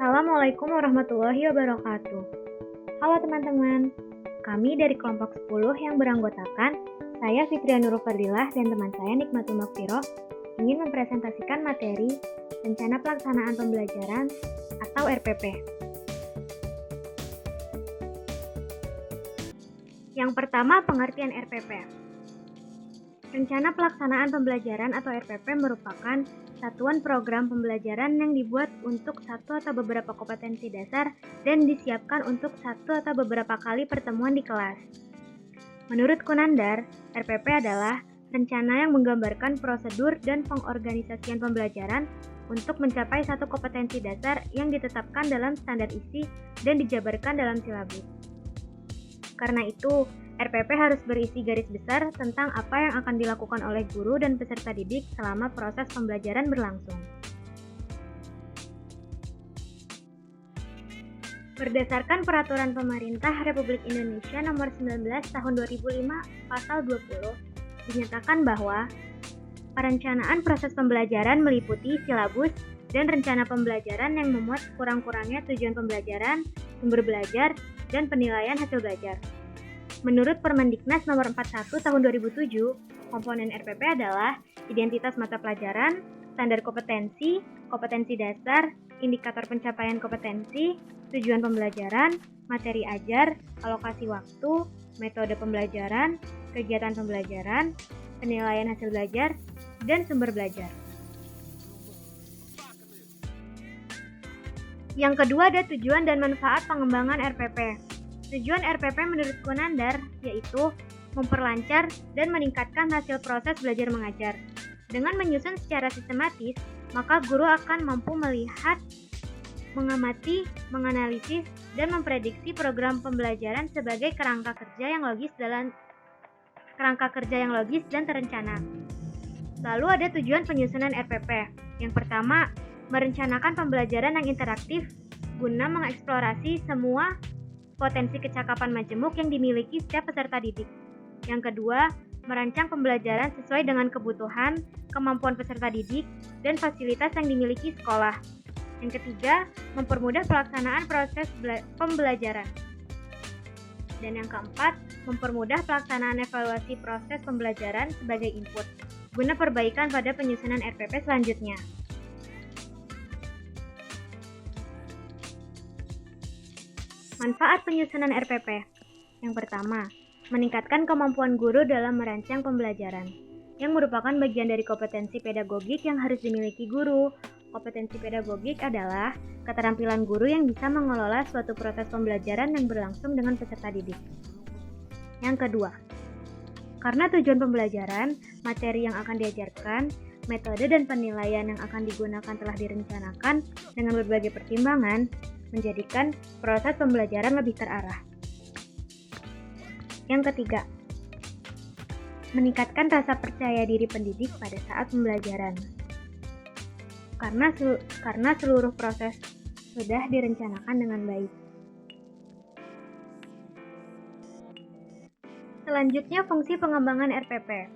Assalamualaikum warahmatullahi wabarakatuh. Halo teman-teman, kami dari kelompok 10 yang beranggotakan saya Fitria Nurul Fadilah dan teman saya Nikmatul Makfiroh ingin mempresentasikan materi Rencana Pelaksanaan Pembelajaran atau RPP. Yang pertama, pengertian RPP. Rencana Pelaksanaan Pembelajaran atau RPP merupakan satuan program pembelajaran yang dibuat untuk satu atau beberapa kompetensi dasar dan disiapkan untuk satu atau beberapa kali pertemuan di kelas. Menurut Kunandar, RPP adalah rencana yang menggambarkan prosedur dan pengorganisasian pembelajaran untuk mencapai satu kompetensi dasar yang ditetapkan dalam standar isi dan dijabarkan dalam silabus. Karena itu, RPP harus berisi garis besar tentang apa yang akan dilakukan oleh guru dan peserta didik selama proses pembelajaran berlangsung. Berdasarkan Peraturan Pemerintah Republik Indonesia Nomor 19 Tahun 2005 Pasal 20, dinyatakan bahwa perencanaan proses pembelajaran meliputi silabus dan rencana pembelajaran yang memuat sekurang-kurangnya tujuan pembelajaran, sumber belajar, dan penilaian hasil belajar. Menurut Permendiknas Nomor 41 Tahun 2007, komponen RPP adalah identitas mata pelajaran, standar kompetensi, kompetensi dasar, indikator pencapaian kompetensi, tujuan pembelajaran, materi ajar, alokasi waktu, metode pembelajaran, kegiatan pembelajaran, penilaian hasil belajar, dan sumber belajar. Yang kedua ada tujuan dan manfaat pengembangan RPP. Tujuan RPP menurut Kunandar yaitu memperlancar dan meningkatkan hasil proses belajar mengajar. Dengan menyusun secara sistematis, maka guru akan mampu melihat, mengamati, menganalisis, dan memprediksi program pembelajaran sebagai kerangka kerja yang logis dan terencana. Lalu ada tujuan penyusunan RPP. Yang pertama, merencanakan pembelajaran yang interaktif guna mengeksplorasi semua potensi kecakapan majemuk yang dimiliki setiap peserta didik. Yang kedua, merancang pembelajaran sesuai dengan kebutuhan, kemampuan peserta didik, dan fasilitas yang dimiliki sekolah. Yang ketiga, mempermudah pelaksanaan proses pembelajaran. Dan yang keempat, mempermudah pelaksanaan evaluasi proses pembelajaran sebagai input, guna perbaikan pada penyusunan RPP selanjutnya. Manfaat penyusunan RPP. Yang pertama, meningkatkan kemampuan guru dalam merancang pembelajaran, yang merupakan bagian dari kompetensi pedagogik yang harus dimiliki guru. Kompetensi pedagogik adalah keterampilan guru yang bisa mengelola suatu proses pembelajaran yang berlangsung dengan peserta didik. Yang kedua, karena tujuan pembelajaran, materi yang akan diajarkan, metode dan penilaian yang akan digunakan telah direncanakan dengan berbagai pertimbangan, menjadikan proses pembelajaran lebih terarah. Yang ketiga, meningkatkan rasa percaya diri pendidik pada saat pembelajaran. Karena seluruh proses sudah direncanakan dengan baik. Selanjutnya, fungsi pengembangan RPP.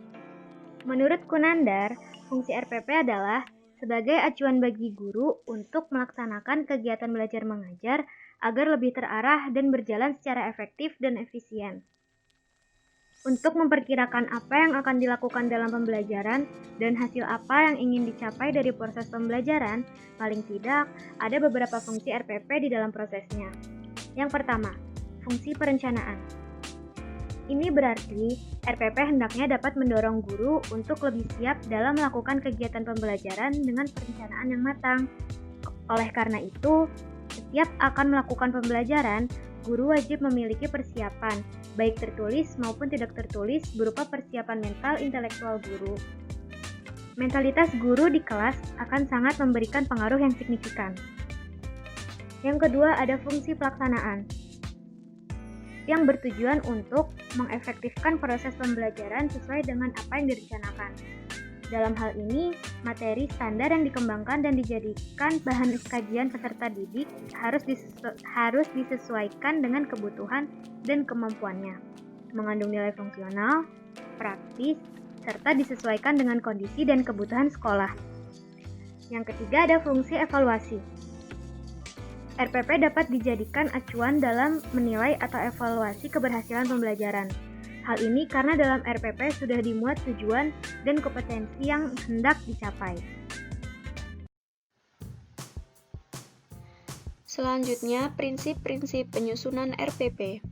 Menurut Kunandar, fungsi RPP adalah sebagai acuan bagi guru untuk melaksanakan kegiatan belajar mengajar agar lebih terarah dan berjalan secara efektif dan efisien. Untuk memperkirakan apa yang akan dilakukan dalam pembelajaran dan hasil apa yang ingin dicapai dari proses pembelajaran, paling tidak ada beberapa fungsi RPP di dalam prosesnya. Yang pertama, fungsi perencanaan. Ini berarti RPP hendaknya dapat mendorong guru untuk lebih siap dalam melakukan kegiatan pembelajaran dengan perencanaan yang matang. Oleh karena itu, setiap akan melakukan pembelajaran, guru wajib memiliki persiapan, baik tertulis maupun tidak tertulis berupa persiapan mental intelektual guru. Mentalitas guru di kelas akan sangat memberikan pengaruh yang signifikan. Yang kedua ada fungsi pelaksanaan, yang bertujuan untuk mengefektifkan proses pembelajaran sesuai dengan apa yang direncanakan. Dalam hal ini, materi standar yang dikembangkan dan dijadikan bahan kajian peserta didik harus disesuaikan dengan kebutuhan dan kemampuannya, mengandung nilai fungsional, praktis, serta disesuaikan dengan kondisi dan kebutuhan sekolah. Yang ketiga ada fungsi evaluasi. RPP dapat dijadikan acuan dalam menilai atau evaluasi keberhasilan pembelajaran. Hal ini karena dalam RPP sudah dimuat tujuan dan kompetensi yang hendak dicapai. Selanjutnya, prinsip-prinsip penyusunan RPP.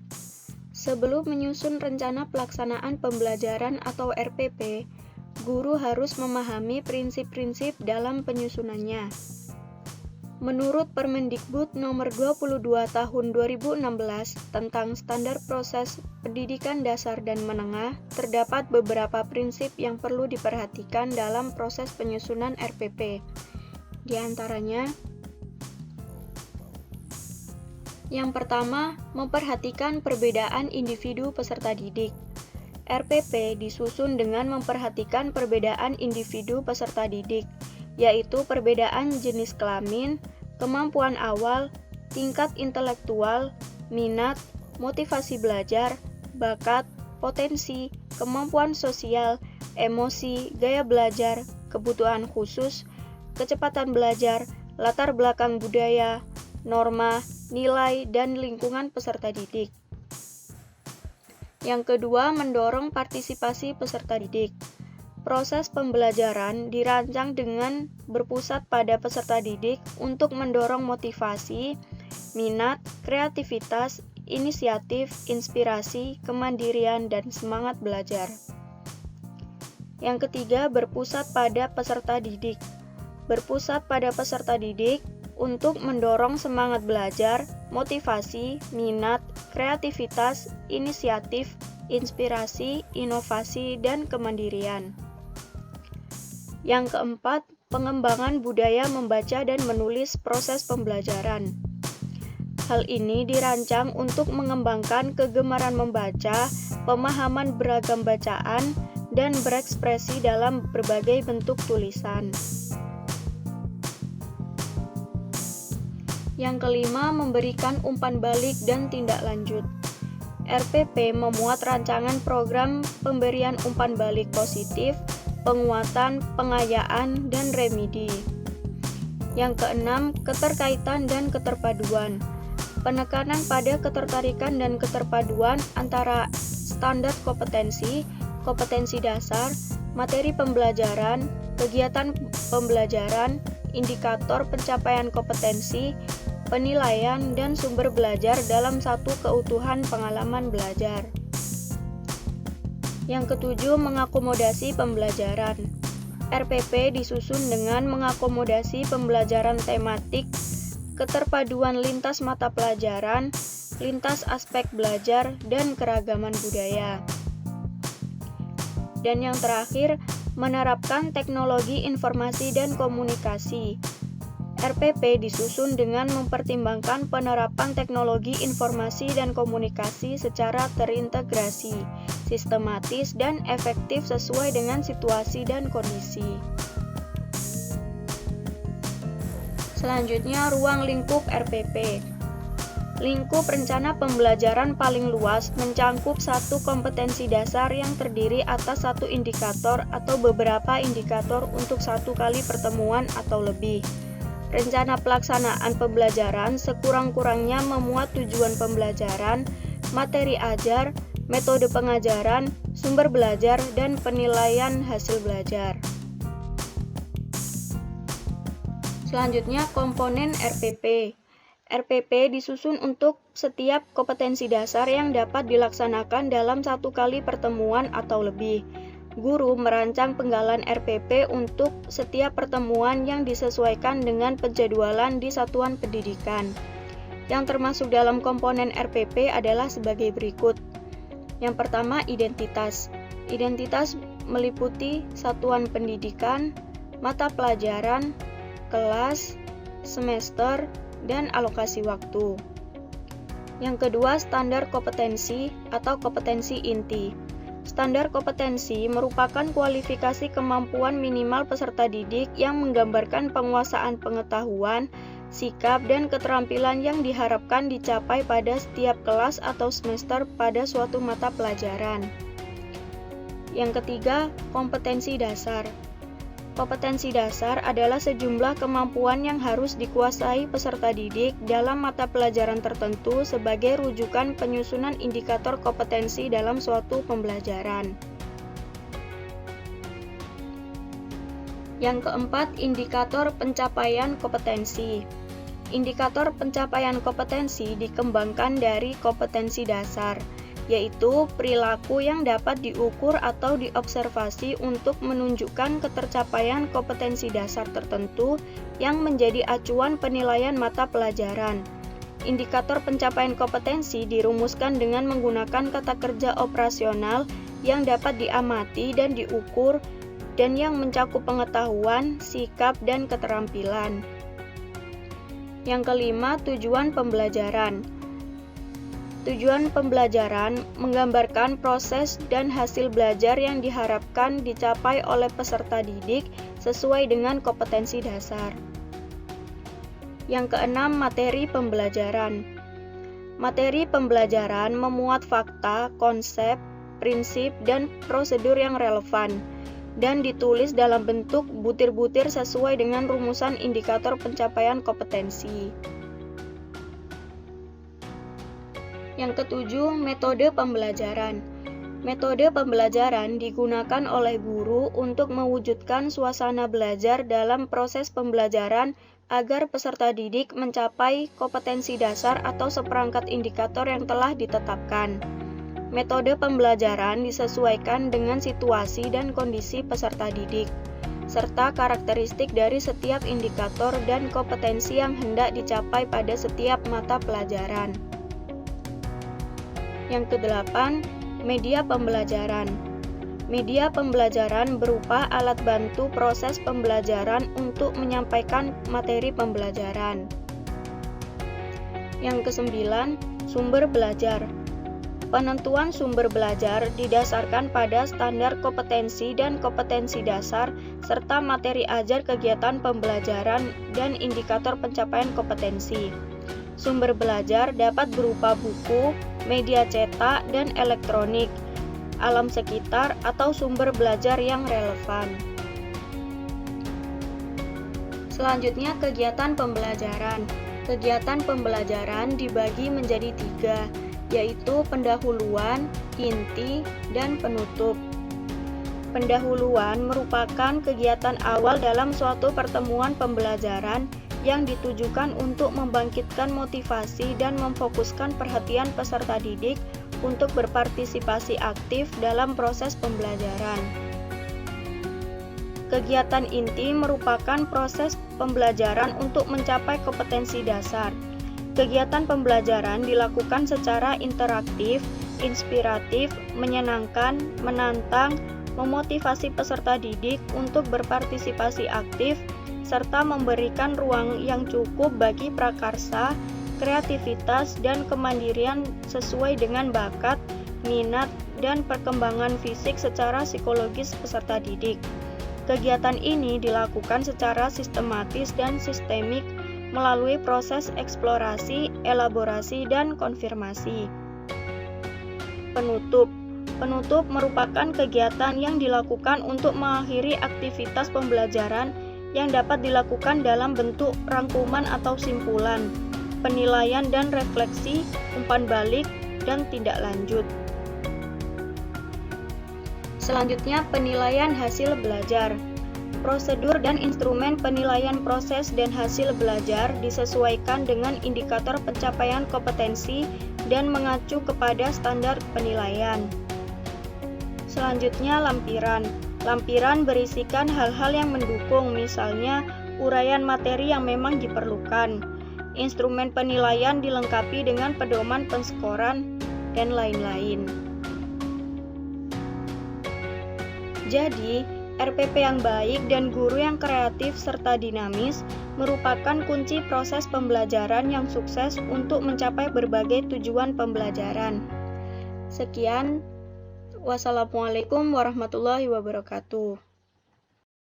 Sebelum menyusun rencana pelaksanaan pembelajaran atau RPP, guru harus memahami prinsip-prinsip dalam penyusunannya. Menurut Permendikbud Nomor 22 Tahun 2016 tentang Standar Proses Pendidikan Dasar dan Menengah, terdapat beberapa prinsip yang perlu diperhatikan dalam proses penyusunan RPP. Di antaranya, yang pertama, memperhatikan perbedaan individu peserta didik. RPP disusun dengan memperhatikan perbedaan individu peserta didik, yaitu perbedaan jenis kelamin, kemampuan awal, tingkat intelektual, minat, motivasi belajar, bakat, potensi, kemampuan sosial, emosi, gaya belajar, kebutuhan khusus, kecepatan belajar, latar belakang budaya, norma, nilai, dan lingkungan peserta didik. Yang kedua, mendorong partisipasi peserta didik. Proses pembelajaran dirancang dengan berpusat pada peserta didik untuk mendorong motivasi, minat, kreativitas, inisiatif, inspirasi, kemandirian, dan semangat belajar. Yang ketiga, berpusat pada peserta didik. Berpusat pada peserta didik untuk mendorong semangat belajar, motivasi, minat, kreativitas, inisiatif, inspirasi, inovasi, dan kemandirian. Yang keempat, pengembangan budaya membaca dan menulis proses pembelajaran. Hal ini dirancang untuk mengembangkan kegemaran membaca, pemahaman beragam bacaan, dan berekspresi dalam berbagai bentuk tulisan. Yang kelima, memberikan umpan balik dan tindak lanjut. RPP memuat rancangan program pemberian umpan balik positif, penguatan, pengayaan, dan remedi. Yang keenam, keterkaitan dan keterpaduan. Penekanan pada ketertarikan dan keterpaduan antara standar kompetensi, kompetensi dasar, materi pembelajaran, kegiatan pembelajaran, indikator pencapaian kompetensi, penilaian, dan sumber belajar dalam satu keutuhan pengalaman belajar. Yang ketujuh, mengakomodasi pembelajaran. RPP disusun dengan mengakomodasi pembelajaran tematik, keterpaduan lintas mata pelajaran, lintas aspek belajar, dan keragaman budaya. Dan yang terakhir, menerapkan teknologi informasi dan komunikasi. RPP disusun dengan mempertimbangkan penerapan teknologi informasi dan komunikasi secara terintegrasi, sistematis, dan efektif sesuai dengan situasi dan kondisi. Selanjutnya, ruang lingkup RPP. Lingkup rencana pembelajaran paling luas mencangkup satu kompetensi dasar yang terdiri atas satu indikator atau beberapa indikator untuk satu kali pertemuan atau lebih. Rencana pelaksanaan pembelajaran sekurang-kurangnya memuat tujuan pembelajaran, materi ajar, metode pengajaran, sumber belajar, dan penilaian hasil belajar. Selanjutnya, komponen RPP. RPP disusun untuk setiap kompetensi dasar yang dapat dilaksanakan dalam satu kali pertemuan atau lebih. Guru merancang penggalan RPP untuk setiap pertemuan yang disesuaikan dengan penjadwalan di satuan pendidikan. Yang termasuk dalam komponen RPP adalah sebagai berikut. Yang pertama, identitas. Identitas meliputi satuan pendidikan, mata pelajaran, kelas, semester, dan alokasi waktu. Yang kedua, standar kompetensi atau kompetensi inti. Standar kompetensi merupakan kualifikasi kemampuan minimal peserta didik yang menggambarkan penguasaan pengetahuan, sikap, dan keterampilan yang diharapkan dicapai pada setiap kelas atau semester pada suatu mata pelajaran. Yang ketiga, kompetensi dasar. Kompetensi dasar adalah sejumlah kemampuan yang harus dikuasai peserta didik dalam mata pelajaran tertentu sebagai rujukan penyusunan indikator kompetensi dalam suatu pembelajaran. Yang keempat, indikator pencapaian kompetensi. Indikator pencapaian kompetensi dikembangkan dari kompetensi dasar, yaitu perilaku yang dapat diukur atau diobservasi untuk menunjukkan ketercapaian kompetensi dasar tertentu yang menjadi acuan penilaian mata pelajaran. Indikator pencapaian kompetensi dirumuskan dengan menggunakan kata kerja operasional yang dapat diamati dan diukur dan yang mencakup pengetahuan, sikap, dan keterampilan. Yang kelima, tujuan pembelajaran. Tujuan pembelajaran menggambarkan proses dan hasil belajar yang diharapkan dicapai oleh peserta didik sesuai dengan kompetensi dasar. Yang keenam, materi pembelajaran. Materi pembelajaran memuat fakta, konsep, prinsip, dan prosedur yang relevan, dan ditulis dalam bentuk butir-butir sesuai dengan rumusan indikator pencapaian kompetensi. Yang ketujuh, metode pembelajaran. Metode pembelajaran digunakan oleh guru untuk mewujudkan suasana belajar dalam proses pembelajaran agar peserta didik mencapai kompetensi dasar atau seperangkat indikator yang telah ditetapkan. Metode pembelajaran disesuaikan dengan situasi dan kondisi peserta didik, serta karakteristik dari setiap indikator dan kompetensi yang hendak dicapai pada setiap mata pelajaran. Yang kedelapan, media pembelajaran. Media pembelajaran berupa alat bantu proses pembelajaran untuk menyampaikan materi pembelajaran. Yang kesembilan, sumber belajar. Penentuan sumber belajar didasarkan pada standar kompetensi dan kompetensi dasar, serta materi ajar kegiatan pembelajaran dan indikator pencapaian kompetensi. Sumber belajar dapat berupa buku, media cetak, dan elektronik, alam sekitar, atau sumber belajar yang relevan. Selanjutnya, kegiatan pembelajaran. Kegiatan pembelajaran dibagi menjadi 3, yaitu pendahuluan, inti, dan penutup. Pendahuluan merupakan kegiatan awal dalam suatu pertemuan pembelajaran yang ditujukan untuk membangkitkan motivasi dan memfokuskan perhatian peserta didik untuk berpartisipasi aktif dalam proses pembelajaran. Kegiatan inti merupakan proses pembelajaran untuk mencapai kompetensi dasar. Kegiatan pembelajaran dilakukan secara interaktif, inspiratif, menyenangkan, menantang, memotivasi peserta didik untuk berpartisipasi aktif, serta memberikan ruang yang cukup bagi prakarsa, kreativitas, dan kemandirian sesuai dengan bakat, minat, dan perkembangan fisik secara psikologis peserta didik. Kegiatan ini dilakukan secara sistematis dan sistemik melalui proses eksplorasi, elaborasi, dan konfirmasi. Penutup. Penutup merupakan kegiatan yang dilakukan untuk mengakhiri aktivitas pembelajaran yang dapat dilakukan dalam bentuk rangkuman atau simpulan, penilaian dan refleksi, umpan balik, dan tindak lanjut. Selanjutnya, penilaian hasil belajar. Prosedur dan instrumen penilaian proses dan hasil belajar disesuaikan dengan indikator pencapaian kompetensi dan mengacu kepada standar penilaian. Selanjutnya, lampiran. Lampiran berisikan hal-hal yang mendukung, misalnya uraian materi yang memang diperlukan. Instrumen penilaian dilengkapi dengan pedoman penskoran, dan lain-lain. Jadi, RPP yang baik dan guru yang kreatif serta dinamis merupakan kunci proses pembelajaran yang sukses untuk mencapai berbagai tujuan pembelajaran. Sekian. Wassalamualaikum warahmatullahi wabarakatuh.